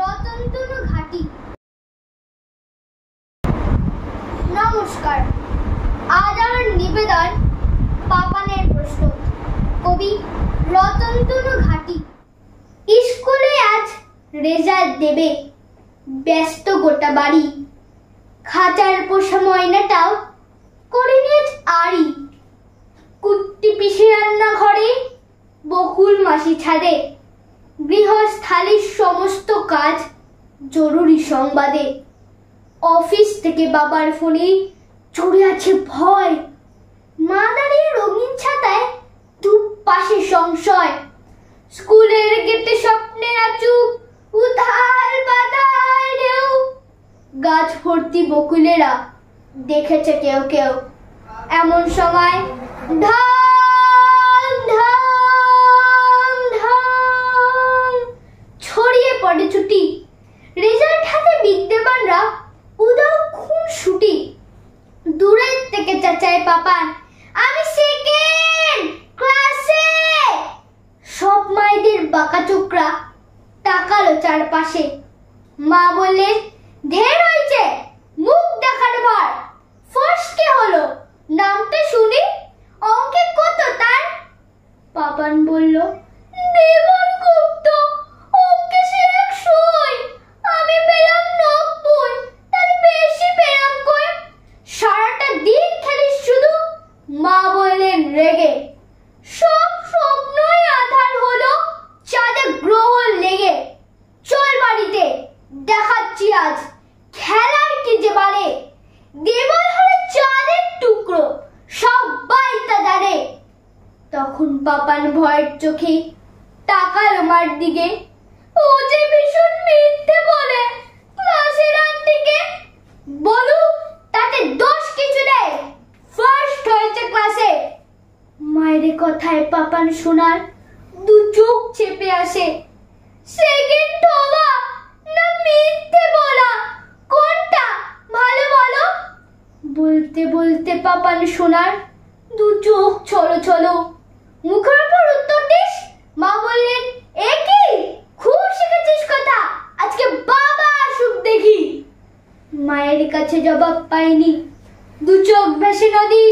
রতনতনু ঘাটি। নমস্কার, আজ আমার নিবেদন পাপানের প্রশ্ন, কবি রতনতনু ঘাটি। স্কুলে আজ রেজাল্ট দেবে, ব্যস্ত গোটা বাড়ি। খাঁচার পোষা ময়নাটাও করে নিয়ে আড়ি। কুট্টি পিসি রান্না ঘরে, বকুল মাসি ছাদে। গৃহস্থালির সমস্ত কাজ জরুরি সংবাদে। অফিস থেকে বাবার ফোনে চড়ে আছে ভয়। মা দাঁড়িয়ে রঙিন ছাতায়, দুপাশে সংশয়। স্কুলের গেটে স্বপ্নের আচুক, উথাল পাতাল ঢেউ। গাছ ভর্তি বকুলেরা, দেখেছে কেউ কেউ। এমন সময় ঢং ঢং ঢং ছড়িয়ে পড়ে ছুটি। রেজাল্ট হাতে বিদ্যমানরা উদাও খুনসুটি। দূরের থেকে চাচায় পাপান, আমি সেকেন্ড ক্লাসে। সব মায়েদের বাঁকা চোখরা তাকালো চারপাশে। মা বললেন, ঢের হয়েছে, মুখ দেখার ভার। ফার্স্ট কে হলো, নামটা শুনি। অঙ্কে কত তার? পাপান বলল, দেবন গুপ্ত। অঙ্কে সে 100, আমি পেলাম 90, তার বেশি পেলাম কই? সারাটা দিন খেলিস শুধু, মা বললেন রেগে। সব স্বপ্নই আধার হলো, চাঁদে গ্রহণ লেগে। চল বাড়িতে, দেখাচ্ছি আজ খেলার কি যে বারে। দেবল হলো চাঁদের টুকরো, সবাই তা জানে। তখন পাপান ভয়ের চোখে তাকালো মার দিকে। ও যে ভীষণ মিথ্যে বলে ক্লাসের আন্টিকে। বলুক তাতে দোষ কিছু নেই, ফার্স্ট হয়েছে ক্লাসে। মায়ের কথায় পাপান শোনার দু চোখ চেপে আসে। সেকেন্ড হওয়া না মিথ্যে বলা, কোনটা ভালো বলো? বলতে বলতে পাপান শোনার দু চোখ ছলো ছলো। মুখের উপর উত্তর দিস? মা বললেন, এ কি খুব শিখেছিস কথা, আজকে বাবা আসুক দেখি। মায়ের কাছে জবাব পাইনি, দু চোখ ভেসে নদী।